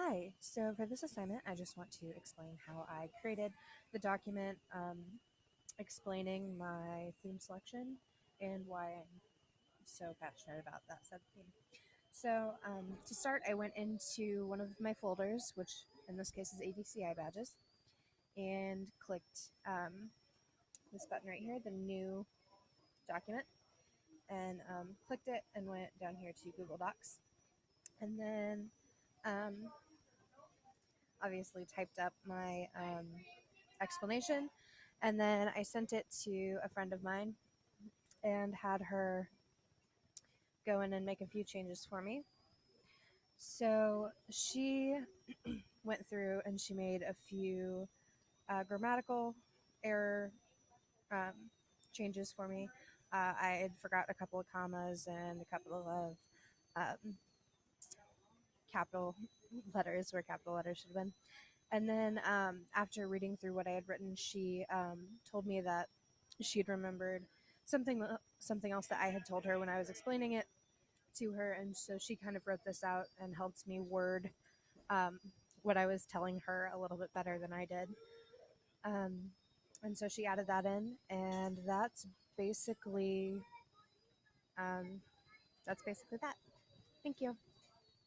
Hi, so for this assignment, I just want to explain how I created the document explaining my theme selection and why I'm so passionate about that subtheme. So to start, I went into one of my folders, which in this case is ADCI badges, and clicked this button right here, the new document, and clicked it and went down here to Google Docs. And then obviously typed up my explanation, and then I sent it to a friend of mine and had her go in and make a few changes for me. So she went through and she made a few grammatical error um, changes for me. I had forgot a couple of commas and a couple of capital letters where capital letters should have been. And then after reading through what I had written, she told me that she had remembered something else that I had told her when I was explaining it to her, and so she kind of wrote this out and helped me word what I was telling her a little bit better than I did. And so she added that in, and basically that's basically that. Thank you.